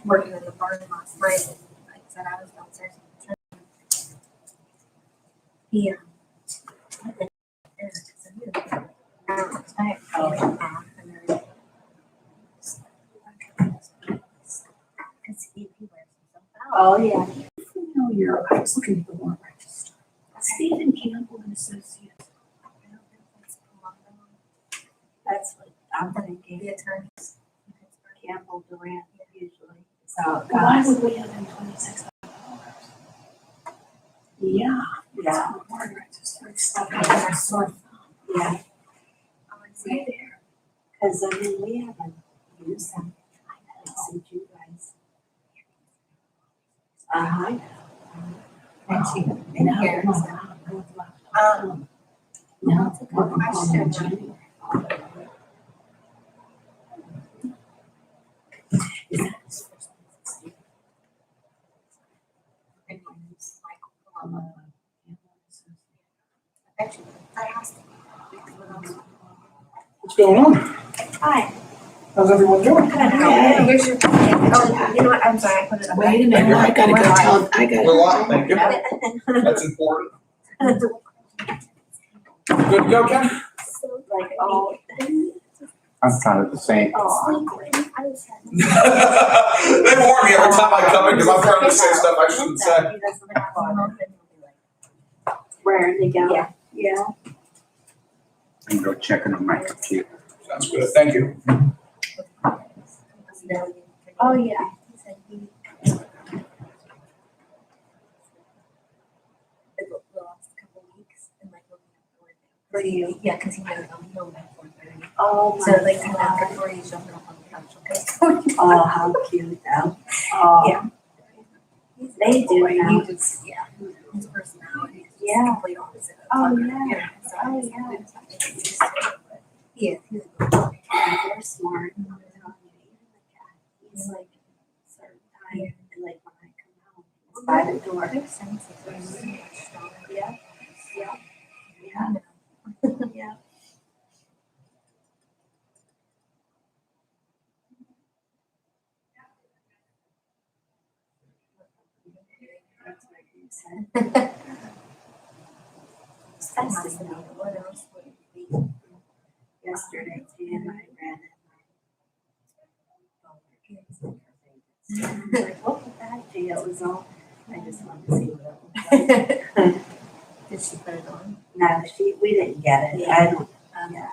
working in the barn last night. Like I said, I was downstairs. Yeah. Oh, yeah. Familiar. I was looking at the warrant register. Stephen Campbell and Associates. That's what I'm thinking. The attorneys. Campbell Durant usually. So Why would we have him $26,000? yeah, yeah, Warrant register. yeah. Right there. Because I mean, we haven't used them since you guys. And she No, cares. no, That's a good question. Is that his first name? And my name's Michael. Actually, I asked him. What's going on? Hi. How's everyone doing? Oh, here's your. Oh, you know what? I'm sorry. I put it away. Wait a minute, I gotta go tell, I Good gotta. luck, thank you. That's important. Good to go, Ken? Like, oh. I'm kind of the same. Oh. They warn me every time I come in because I'm trying to say stuff I shouldn't say. He doesn't have water. Raring to go. Yeah. Yeah. I'm go checking on my computer. Sounds good, thank you. Oh, yeah. The last couple weeks and like looking at work. For you. Yeah, because he knows I'm home at 4:30. Oh, my So like kind of God. after 4 he's jumping up on the couch. Okay. Oh, how cute though. Oh. Yeah. They do now. He just, yeah, his personality is Yeah. complete opposite of Oh, Tucker, yeah. you know, so Oh, it's- yeah. He is, he's a good boy. Yeah, they're smart. He's like certain time, and like when I come home, he's by the door. They're sensitive, they're so much stronger. Yeah, yeah, Yeah. yeah. That's what you said. It's nice to know what else would it be. Yesterday, and I ran it. Like, what was that? Gee, it was all, I just wanted to see what it looked like. Did she put it on? No, we didn't get it. I don't, yeah.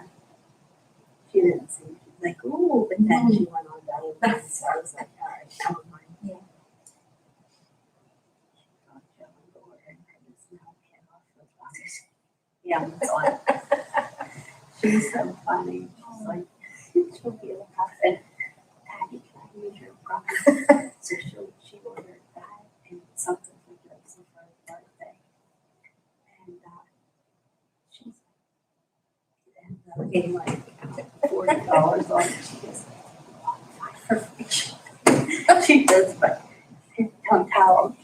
She didn't see it. She's like, ooh, but then she went on down. So I was like, all right, never mind. Yeah. Yeah, that's all. She's so funny. She's like, she'll be like, and Patty, can I use your product? So she ordered that and something for Joseph for his birthday. And she's getting like $40 on it. She goes, for free. She does, but don't tell them.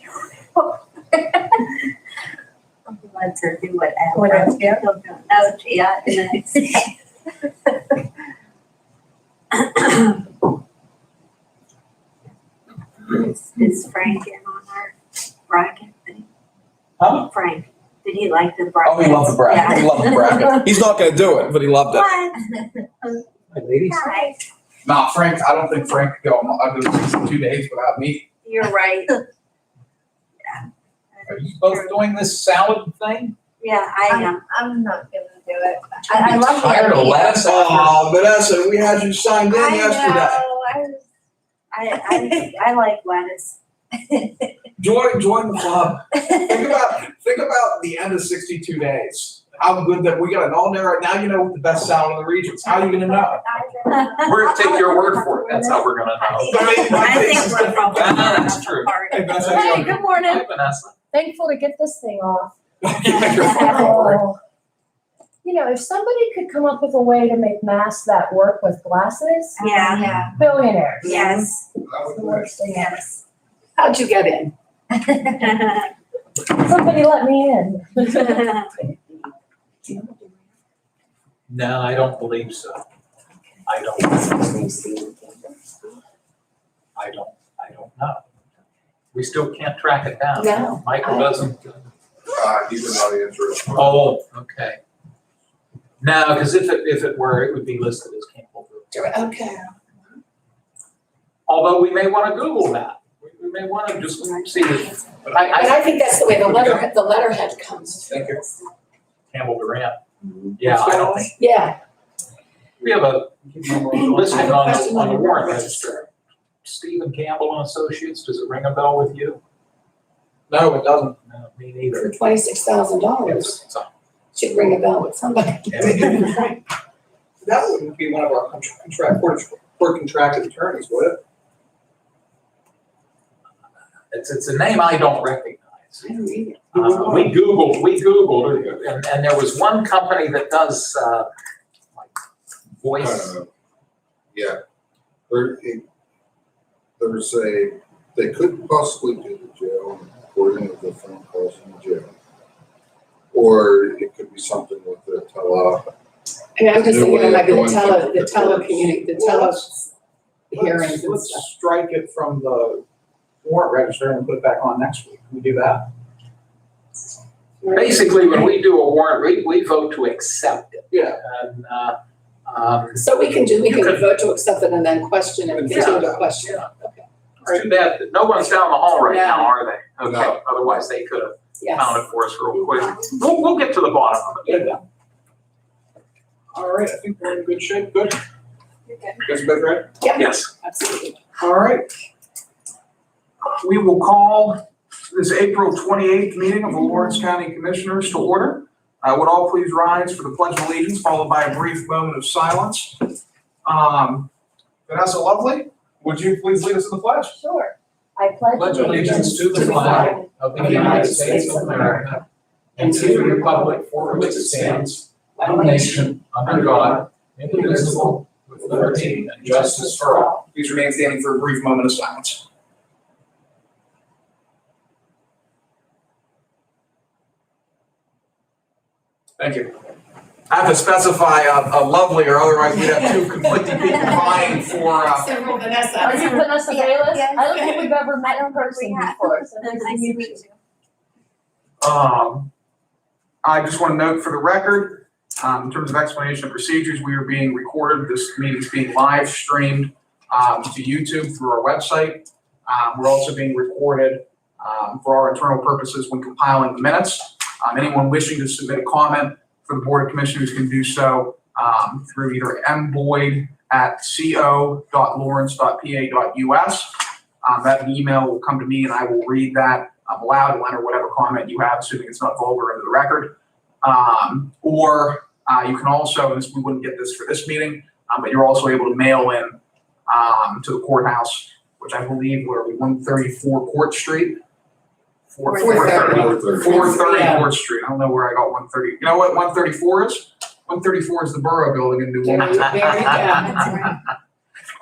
Lets her do whatever. Whatever, yeah. Don't know, yeah. Is Frank in on our bracket thing? Huh? Frank, did he like the bracket? Oh, he loved the bracket, he loved the bracket. He's not gonna do it, but he loved it. What? Hi, ladies. Hi. Nah, Frank, I don't think Frank could go under 62 days without me. You're right. Are you both doing this salad thing? Yeah, I am. I'm not gonna do it. I love the Tired of idea. lettuce? Oh, Vanessa, we had you signed in I yesterday. know, I like lettuce. Join the club. Think about the end of 62 days. How good that we got it all there. Now you know what the best salad in the region is. How are you gonna know? We're gonna take your word for it, that's how we're gonna know. I think we're probably. That's true. Hey, Vanessa, how you Hey, doing? good morning. Hi, Vanessa. Thankful to get this thing off. Yeah, you're fine, don't worry. Oh. You know, if somebody could come up with a way to make masks that work with glasses, Yeah, Yeah. billionaires. yes, That was The the worst thing ever. yes. How'd you get in? Somebody let me in. No, I don't believe so. I don't We still can't track it down. No. Michael doesn't. He's not interested. Oh, okay. No, because if it were, it would be listed as Campbell Group. Okay. Although we may want to Google that. We may want to just see if, But I think that's the way the letterhead comes. Thank you. Campbell Durant. Yeah, I don't think, Yeah. we have a listing I have a question on the on warrant your register. Stephen Campbell and Associates, does it ring a bell with you? No, it doesn't. No, me For neither. $26,000. It's a- Should ring a bell with somebody. That wouldn't be one of our court contracted attorneys, would it? It's a name I don't recognize. I don't either. We Googled, and there was one company that does, like, voice. Yeah, they could possibly do the jail, according to the phone calls in the jail. Or it could be something with the And I'm just New thinking way it of might be going the hearings and Let's stuff. strike it from the warrant register and put it back on next week. Can we do that? Basically, when we do a warrant, we vote to accept it. Yeah. And, So we can You could- vote to accept it and then question and continue to question. Okay. it's too bad that no one's down the hall right now, are they? Okay, No. otherwise they could have Yes. found it for us real quick. We'll get to the bottom of it. Yeah. All right, I think we're in good shape. Good. You're good. Guys both ready? Yes. Absolutely. All right. We will call this April 28th meeting of the Lawrence County Commissioners to order. Would all please rise for the Pledge of Allegiance, followed by a brief moment of silence. Vanessa Lovely, would you please lead us in the pledge? Sure. I pledge allegiance to the flag of the United States of America and to the republic for which it stands, one nation, under God, indivisible, with liberty and justice for all. Please remain standing for a brief moment of silence. Thank you. I have to specify a Lovely, or otherwise we'd have two conflicting people vying for, Several Vanessa. Are you Vanessa Yeah, Bayless? yeah. I don't think we've ever met in person We have. before, so nice Nice to meet you. I just want to note for the record, in terms of explanation of procedures, we are being recorded. This meeting is being live streamed to YouTube through our website. We're also being recorded for our internal purposes when compiling the minutes. Anyone wishing to submit a comment for the Board of Commissioners can do so through either mboyd@co.lawrence.pa.us. That email will come to me and I will read that aloud and enter whatever comment you have, assuming it's not vulgar, into the record. Or you can also, and we wouldn't get this for this meeting, but you're also able to mail in to the courthouse, which I believe were 134 Court Street. 430 Court Street. I don't know where I got 130. You know what 134 is? 134 is the Borough Building in New There Orleans. you go. That's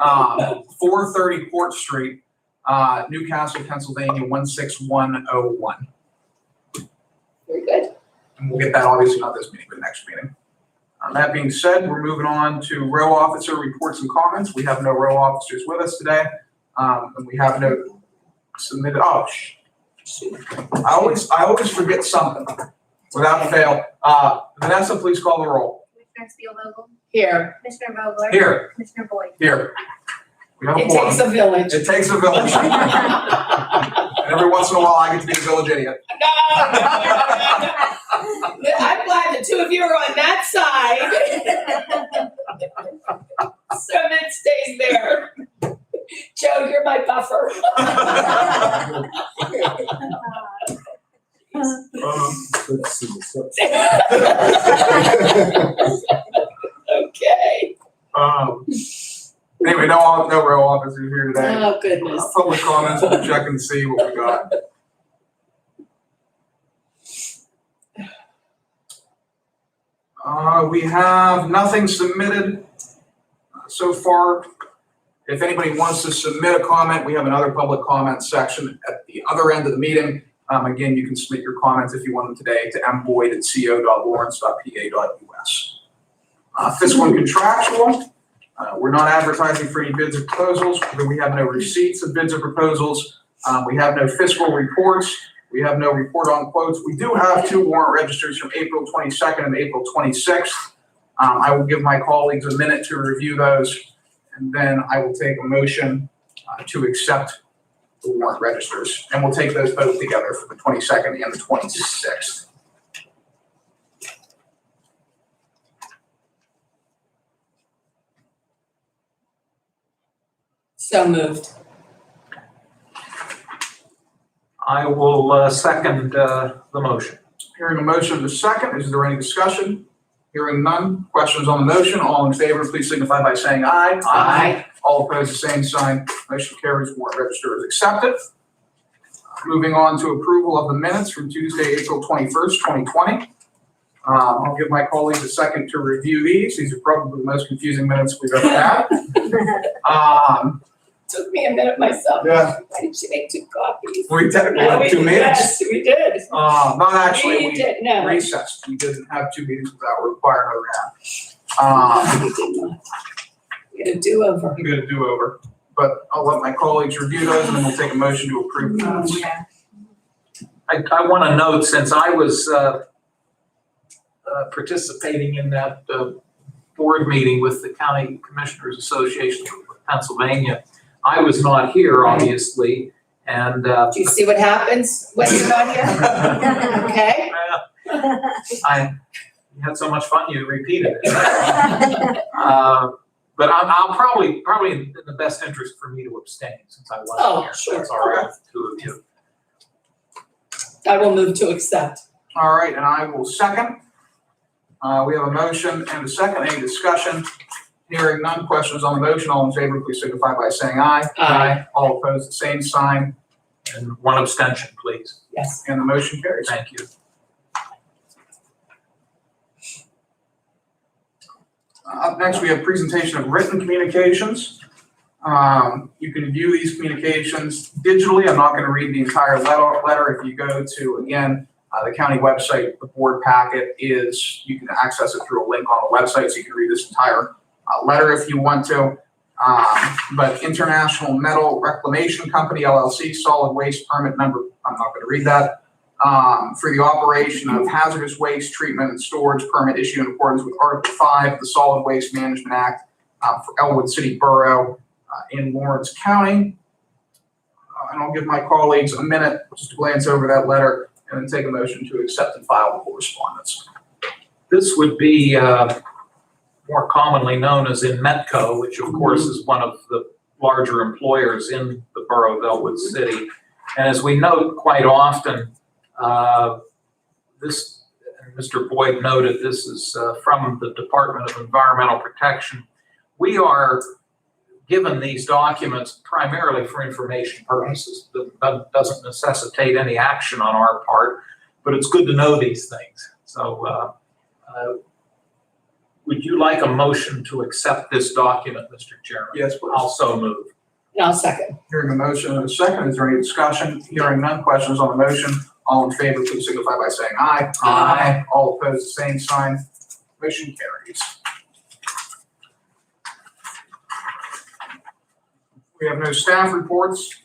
right. 430 Court Street, Newcastle, Pennsylvania, 16101. Very good. And we'll get that obviously not this meeting, but next meeting. That being said, we're moving on to row officer reports and comments. We have no row officers with us today. And we have no submitted, I always forget something without fail. Vanessa, please call the roll. Commissioner Spielvogel, Here. Commissioner Vogler. Here, Commissioner Boyd. here. We have a It quorum. takes a village. It takes a village. And every once in a while, I get to be the village idiot. No. I'm glad the two of you are on that side. So it stays there. Joe, you're my buffer. Okay. Anyway, no row officers here today. Oh, goodness. Public comments, we'll check and see what we got. We have nothing submitted so far. If anybody wants to submit a comment, we have another public comment section at the other end of the meeting. Again, you can submit your comments if you want them today to mboyd@co.lawrence.pa.us. Fiscal and contractual. We're not advertising for any bids or proposals. We have no receipts of bids or proposals. We have no fiscal reports. We have no report on quotes. We do have 2 warrant registers from April 22nd and April 26th. I will give my colleagues a minute to review those, and then I will take a motion to accept the warrant registers. And we'll take those both together for the 22nd and the 26th. So moved. I will second the motion. Hearing a motion and a second, is there any discussion? Hearing none, questions on the motion, all in favor, please signify by saying aye. Aye. All opposed, the same sign, motion carries, warrant register is accepted. Moving on to approval of the minutes from Tuesday, April 21st, 2020. I'll give my colleagues a second to review these. These are probably the most confusing minutes we've ever had. Took me a minute myself. Yeah, Why did you make 2 copies? we technically No, had we 2 did. meetings. Yes, we did. Not actually, We did, no. recessed. We didn't have 2 meetings without requiring another round. We did not. We had a do-over. I'm gonna do over, but I'll let my colleagues review those and then we'll take a motion to approve the minutes. Yeah. I want to note, since I was participating in that board meeting with the County Commissioners Association of Pennsylvania, I was not here, obviously, and Do you see what happens when you're not here? Okay? you had so much fun, you repeated it. But I'll probably in the best interest for me to abstain, since I wasn't Oh, here. sure. That's all right with the 2 of you. I will move to accept. All right, and I will second. We have a motion and a second. Any discussion? Hearing none, questions on the motion, all in favor, please signify by saying aye. Aye. All opposed, the same sign, And 1 abstention, please. Yes. and the motion carries. Thank you. Up next, we have presentation of written communications. You can view these communications digitally. I'm not going to read the entire letter. If you go to, again, the county website, the board packet is, you can access it through a link on the website, so you can read this entire letter if you want to. But International Metal Reclamation Company, LLC, solid waste permit number, I'm not going to read that. For the operation of hazardous waste treatment and storage permit issued in accordance with Article 5 of the Solid Waste Management Act for Elwood City Borough in Lawrence County. And I'll give my colleagues a minute just to glance over that letter and then take a motion to accept and file the correspondence. This would be more commonly known as Inmetco, which of course is one of the larger employers in the borough of Elwood City. And as we note quite often, this, and Mr. Boyd noted, this is from the Department of Environmental Protection. We are given these documents primarily for information purposes. That doesn't necessitate any action on our part, but it's good to know these things. So would you like a motion to accept this document, Mr. Chairman? Yes, please. Also move. And I'll second. Hearing a motion and a second, is there any discussion? Hearing none, questions on the motion? All in favor, please signify by saying aye. Aye. All opposed, the same sign. Motion carries. We have no staff reports,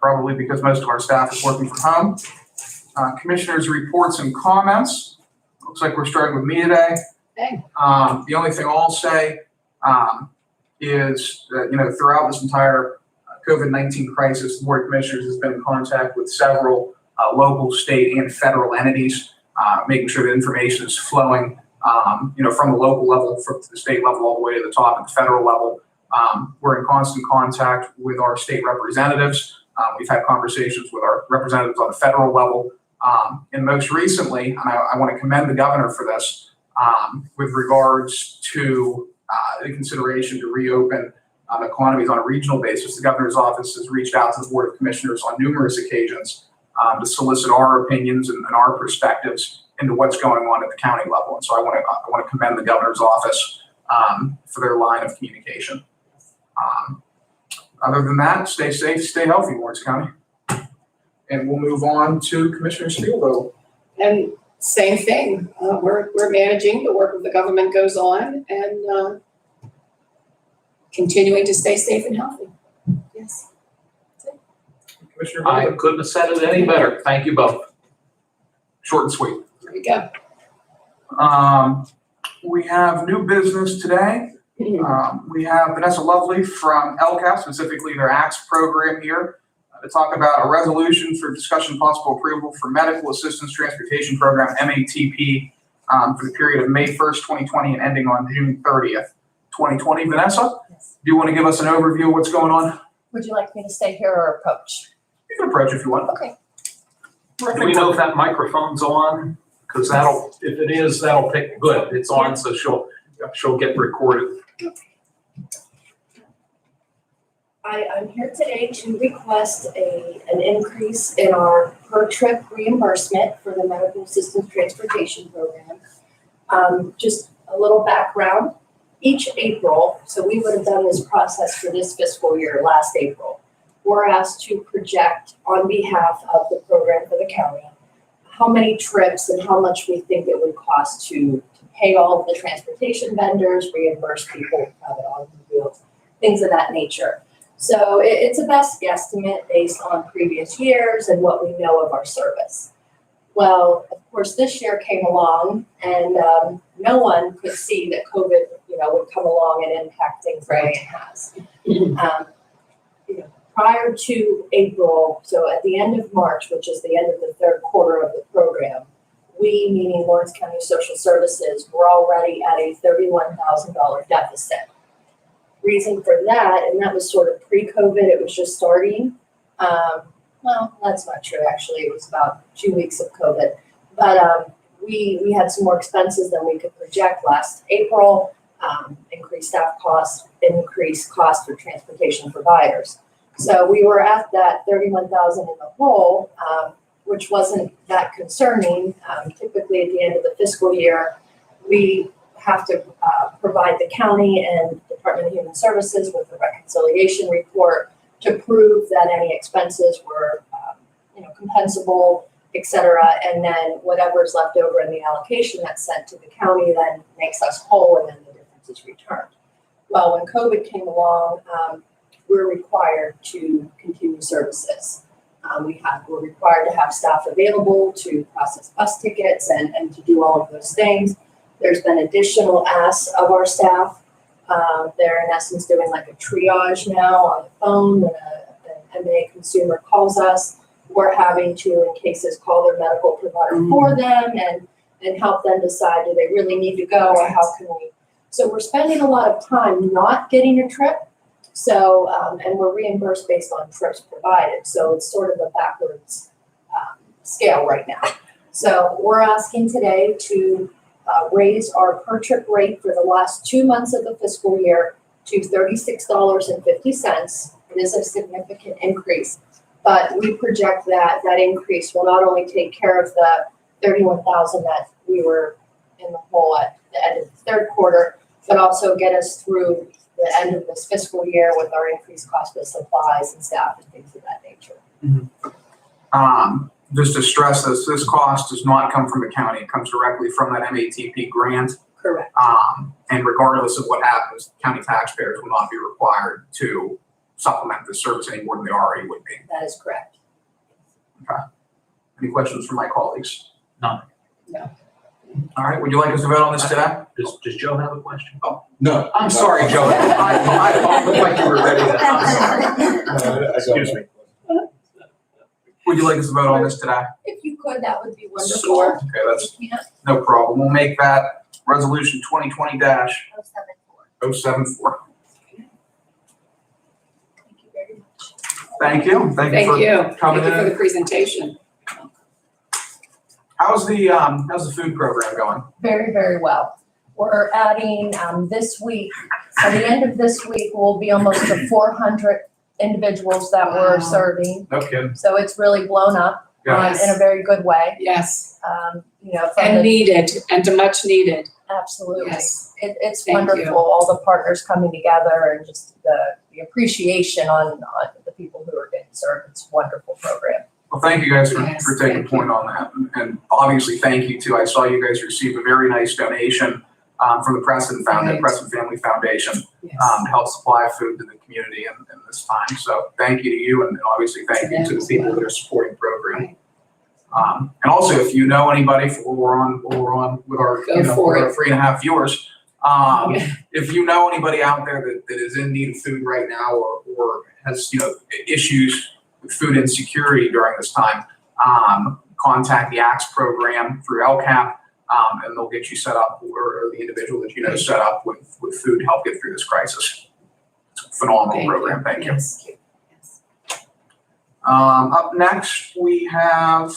probably because most of our staff is working from home. Commissioners' reports and comments. Looks like we're starting with me today. Hey. The only thing I'll say is that, throughout this entire COVID-19 crisis, the Board of Commissioners has been in contact with several local, state, and federal entities, making sure that information is flowing, from the local level, from the state level, all the way to the top at the federal level. We're in constant contact with our state representatives. We've had conversations with our representatives on the federal level. And most recently, and I want to commend the governor for this, with regards to the consideration to reopen economies on a regional basis, the governor's office has reached out to the Board of Commissioners on numerous occasions to solicit our opinions and our perspectives into what's going on at the county level. And so I want to commend the governor's office for their line of communication. Other than that, stay safe, stay healthy, Lawrence County. And we'll move on to Commissioner Steele. And same thing. We're managing, the work of the government goes on, and continuing to stay safe and healthy. Yes. Commissioner I Godu? couldn't have said it any better. Thank you both. Short and sweet. There you go. We have new business today. We have Vanessa Lovely from LCAP, specifically their ACTS program here, to talk about a resolution for discussion possible approval for Medical Assistance Transportation Program, MATP, for the period of May 1st, 2020 and ending on June 30th, 2020. Vanessa, Yes. do you want to give us an overview of what's going on? Would you like me to stay here or approach? You can approach if you want. Okay. Do we know if that microphone's on? Because if it is, that'll pick, good, it's on, so she'll get recorded. I'm here today to request an increase in our per trip reimbursement for the Medical Assistance Transportation Program. Just a little background, each April, so we would have done this process for this fiscal year last April, we're asked to project on behalf of the program for the county how many trips and how much we think it would cost to pay all of the transportation vendors, reimburse people who have it on wheels, things of that nature. So it's a best guesstimate based on previous years and what we know of our service. Well, of course, this year came along and no one could see that COVID, would come along and impact things the way it has. Prior to April, so at the end of March, which is the end of the third quarter of the program, we, meaning Lawrence County Social Services, were already at a $31,000 deficit. Reason for that, and that was sort of pre-COVID, it was just starting. Well, that's not true, actually. It was about 2 weeks of COVID. But we had some more expenses than we could project last April, increased staff costs, increased costs for transportation providers. So we were at that 31,000 in the hole, which wasn't that concerning. Typically at the end of the fiscal year, we have to provide the county and Department of Human Services with a reconciliation report to prove that any expenses were, compensable, et cetera. And then whatever's left over in the allocation that's sent to the county then makes us whole and then the difference is returned. Well, when COVID came along, we're required to continue services. We're required to have staff available to process bus tickets and to do all of those things. There's been additional asks of our staff. They're in essence doing like a triage now on the phone when an MA consumer calls us. We're having to, in cases, call their medical provider for them and help them decide, do they really need to go or how can we? So we're spending a lot of time not getting a trip. So, and we're reimbursed based on trips provided. So it's sort of a backwards scale right now. So we're asking today to raise our per trip rate for the last 2 months of the fiscal year to $36.50. It is a significant increase, but we project that increase will not only take care of the 31,000 that we were in the hole at the end of the third quarter, but also get us through the end of this fiscal year with our increased cost of supplies and staff and things of that nature. Just to stress this cost does not come from the county. It comes directly from that MATP grant. Correct. And regardless of what happens, county taxpayers will not be required to supplement this service any more than they already would be. That is correct. Any questions from my colleagues? None. No. All right, would you like us to vote on this today? Does Joe have a question? No. I'm sorry, Joe. I looked like you were ready to, I'm sorry. Excuse me. Would you like us to vote on this today? If you could, that would be wonderful. Sure. Okay, that's If you can't, no problem. We'll make that resolution 2020-074. 074. thank you very much. Thank you. Thank you for coming Thank you for the in. presentation. How's the food program going? Very, very well. We're adding this week, by the end of this week, we'll be almost to 400 individuals that we're Wow. serving. No kidding. So it's really blown up Yes. in a very good way. Yes, From and the, needed, and much needed. absolutely. Yes. It's Thank wonderful, you. all the partners coming together and just the appreciation on the people who are getting served. It's a wonderful program. Well, thank you guys Yes, for taking thank point on that. And obviously, thank you too. I saw you guys receive a very nice donation from the Preston Family Foundation, to help supply food to the community in this time. So thank you to you, and obviously thank you to the people that are supporting the program. And also, if you know anybody, while we're on with our, Go for with our it. 3.5 viewers, if you know anybody out there that is in need of food right now, or has, issues with food insecurity during this time, contact the ACTS program through LCAP, and they'll get you set up, or the individual that you know set up with food to help get through this crisis. It's a phenomenal program. Thank you. Yes. Up next, we have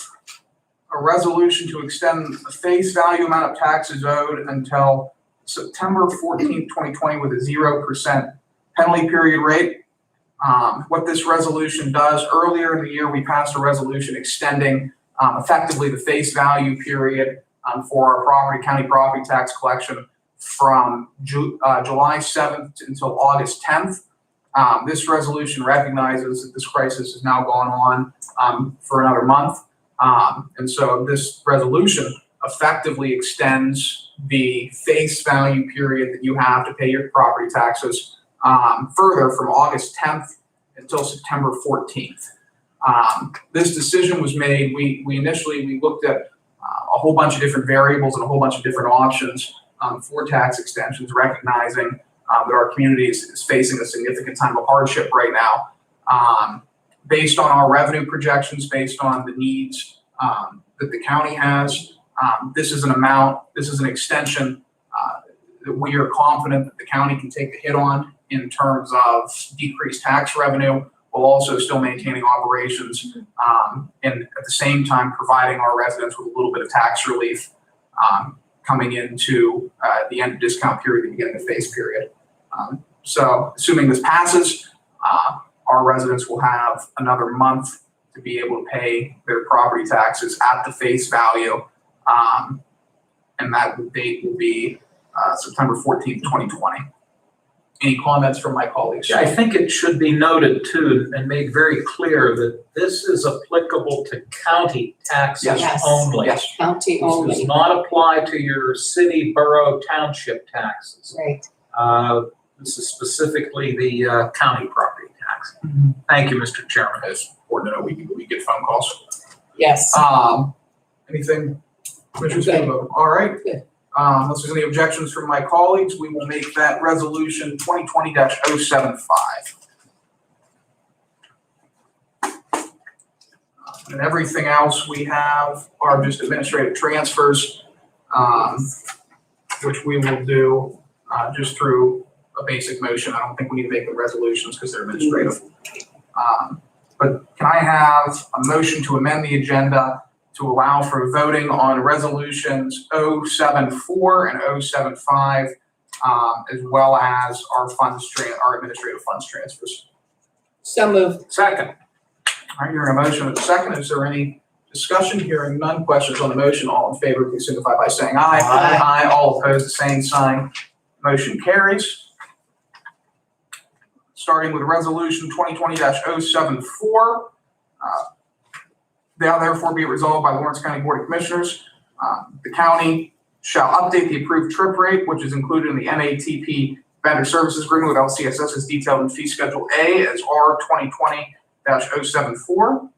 a resolution to extend the face value amount of taxes owed until September 14th, 2020 with a 0% penalty period rate. What this resolution does, earlier in the year, we passed a resolution extending effectively the face value period for our county property tax collection from July 7th until August 10th. This resolution recognizes that this crisis has now gone on for another month. And so this resolution effectively extends the face value period that you have to pay your property taxes further from August 10th until September 14th. This decision was made, we initially looked at a whole bunch of different variables and a whole bunch of different options for tax extensions, recognizing that our community is facing a significant time of hardship right now. Based on our revenue projections, based on the needs that the county has, this is an extension that we are confident that the county can take the hit on in terms of decreased tax revenue, while also still maintaining operations, and at the same time providing our residents with a little bit of tax relief coming into the end of discount period, the beginning of face period. So assuming this passes, our residents will have another month to be able to pay their property taxes at the face value, and that date will be September 14th, 2020. Any comments from my colleagues? I think it should be noted too, and made very clear, that this is applicable to county taxes Yes. only. Yes. County This only. does not apply to your city, borough, township taxes. Right. This is specifically the county property tax. Thank you, Mr. Chairman. It's important to know we get phone calls. Yes. Anything, Commissioner Good. Steamboat? All right. Good. Unless there's any objections from my colleagues, we will make that resolution 2020-075. And everything else we have are just administrative transfers, which we will do just through a basic motion. I don't think we need to make the resolutions because they're administrative. But can I have a motion to amend the agenda to allow for voting on resolutions 074 and 075, as well as our administrative funds transfers? So moved. Second. All right, hearing a motion and a second, is there any discussion? Hearing none, questions on the motion, all in favor, please signify by saying aye. Aye. Aye, all opposed, the same sign. Motion carries. Starting with resolution 2020-074, now therefore be it resolved by Lawrence County Board of Commissioners, the county shall update the approved trip rate, which is included in the MATP vendor services agreement with LCSS as detailed in fee schedule A as R 2020-074.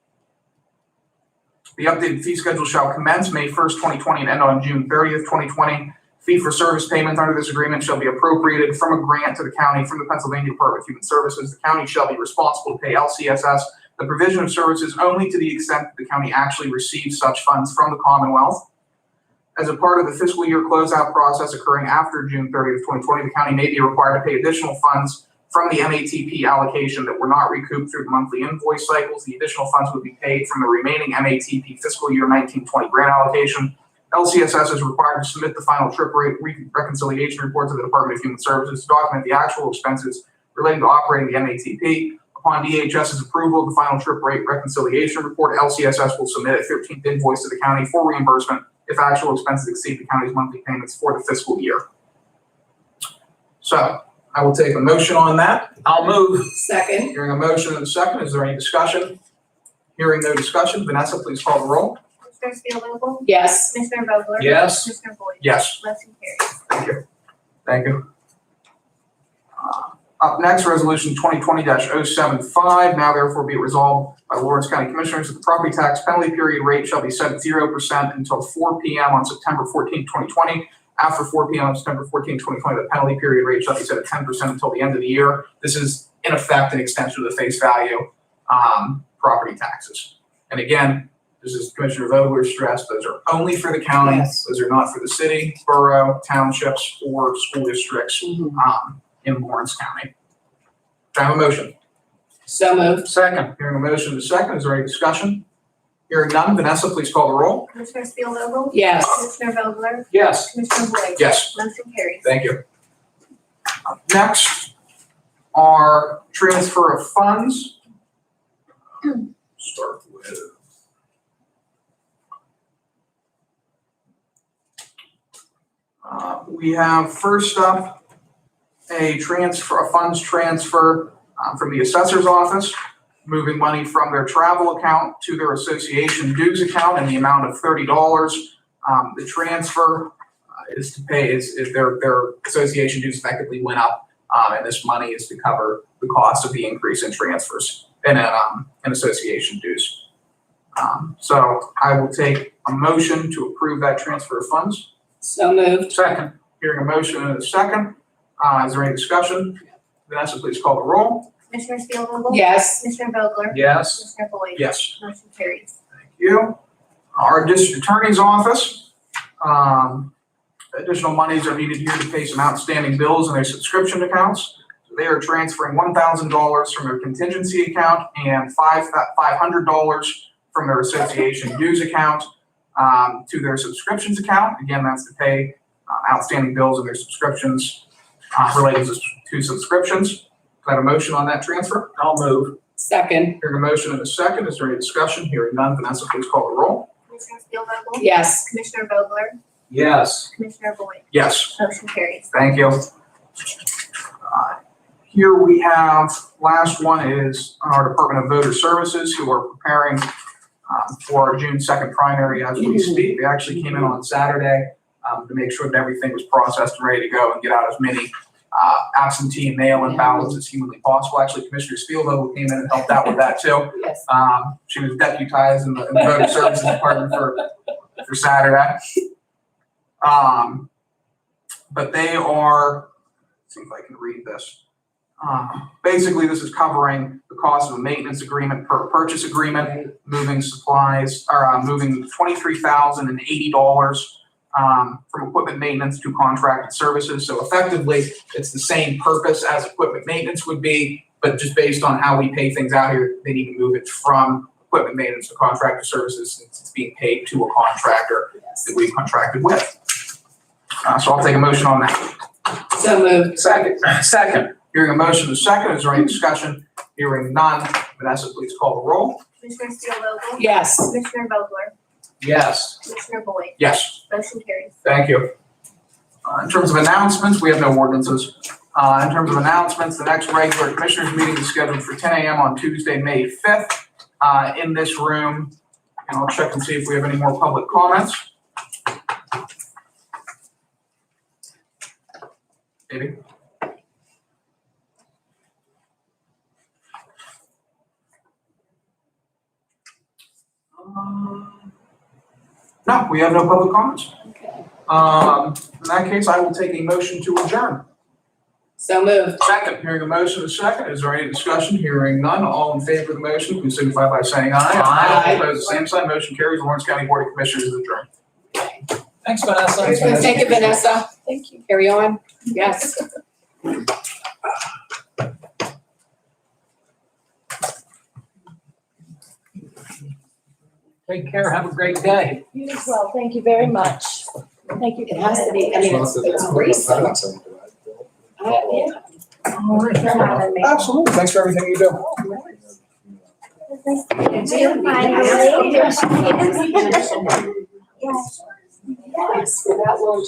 The updated fee schedule shall commence May 1st, 2020 and end on June 30th, 2020. Fee for service payments under this agreement shall be appropriated from a grant to the county from the Pennsylvania Department of Human Services. The county shall be responsible to pay LCSS the provision of services only to the extent that the county actually receives such funds from the Commonwealth. As a part of the fiscal year closeout process occurring after June 30th, 2020, the county may be required to pay additional funds from the MATP allocation that were not recouped through the monthly invoice cycles. The additional funds would be paid from the remaining MATP fiscal year 1920 grant allocation. LCSS is required to submit the final trip rate reconciliation report to the Department of Human Services to document the actual expenses relating to operating the MATP. Upon DHS's approval of the final trip rate reconciliation report, LCSS will submit a 13th invoice to the county for reimbursement if actual expenses exceed the county's monthly payments for the fiscal year. So I will take a motion on that. I'll move. Second. Hearing a motion and a second, is there any discussion? Hearing no discussion, Vanessa, please call the roll. Commissioner Spielvogel? Yes. Commissioner Vogler? Yes. Commissioner Boyd? Yes. Motion carries. Thank you. Thank you. Up next, resolution 2020-075, now therefore be it resolved by Lawrence County Commissioners that the property tax penalty period rate shall be set at 0% until 4 p.m. on September 14, 2020. After 4 p.m. on September 14, 2020, the penalty period rate shall be set at 10% until the end of the year. This is in effect an extension of the face value property taxes. And again, this is Commissioner Vogler stressed, those are only for the county. Yes. Those are not for the city, borough, townships, or school districts in Lawrence County. Do I have a motion? So moved. Second. Hearing a motion and a second, is there any discussion? Hearing none, Vanessa, please call the roll. Commissioner Spielvogel? Yes. Commissioner Vogler? Yes. Commissioner Boyd? Yes. Motion carries. Thank you. Up next are transfer of funds. Start with. We have first up a funds transfer from the assessor's office, moving money from their travel account to their association dues account in the amount of $30. The transfer is to pay, is their association dues effectively went up, and this money is to cover the cost of the increase in transfers and in association dues. So I will take a motion to approve that transfer of funds. So moved. Second. Hearing a motion and a second. Is there any discussion? Vanessa, please call the roll. Commissioner Spielvogel? Yes. Commissioner Vogler? Yes. Commissioner Boyd? Yes. Motion carries. Thank you. Our district attorney's office, additional monies are needed here to pay some outstanding bills in their subscription accounts. So they are transferring $1,000 from their contingency account and $500 from their association dues account to their subscriptions account. Again, that's to pay outstanding bills in their subscriptions related to subscriptions. Can I have a motion on that transfer? I'll move. Second. Hearing a motion and a second, is there any discussion? Hearing none, Vanessa, please call the roll. Commissioner Spielvogel? Yes. Commissioner Vogler? Yes. Commissioner Boyd? Yes. Motion carries. Thank you. Here we have, last one is our Department of Voter Services, who are preparing for our June 2nd primary as we speak. They actually came in on Saturday to make sure that everything was processed and ready to go and get out as many absentee and mail-in ballots as humanly possible. Actually, Commissioner Spielvogel came in and helped out with that too. Yes. She was deputized in the Voter Services Department for Saturday. But they are, let's see if I can read this. Basically, this is covering the cost of a maintenance agreement per purchase agreement, moving supplies, or moving $23,080 from equipment maintenance to contracted services. So effectively, it's the same purpose as equipment maintenance would be, but just based on how we pay things out here, they need to move it from equipment maintenance to contracted services since it's being paid to a contractor that we've contracted with. So I'll take a motion on that. So moved. Second. Hearing a motion and a second, is there any discussion? Hearing none, Vanessa, please call the roll. Commissioner Spielvogel? Yes. Commissioner Vogler? Yes. Commissioner Boyd? Yes. Motion carries. Thank you. In terms of announcements, we have no ordinances. In terms of announcements, the next regular commissioners meeting is scheduled for 10 a.m. on Tuesday, May 5th, in this room. And I'll check and see if we have any more public comments. Maybe. No, we have no public comments. Okay. In that case, I will take a motion to adjourn. So moved. Second, hearing a motion is second. Is there any discussion? Hearing none. All in favor of the motion, please signify by saying aye. Aye. Opposed, the same sign. Motion carries. Lawrence County Board of Commissioners is adjourned. Thanks, Vanessa. Thank you, Vanessa. Thank you. Carry on. Yes. Take care. Have a great day. You as well. Thank you very much. Thank you. It has to be, I mean, it's recent. Yeah. Absolutely. Thanks for everything you do. Yes. Yes, that will,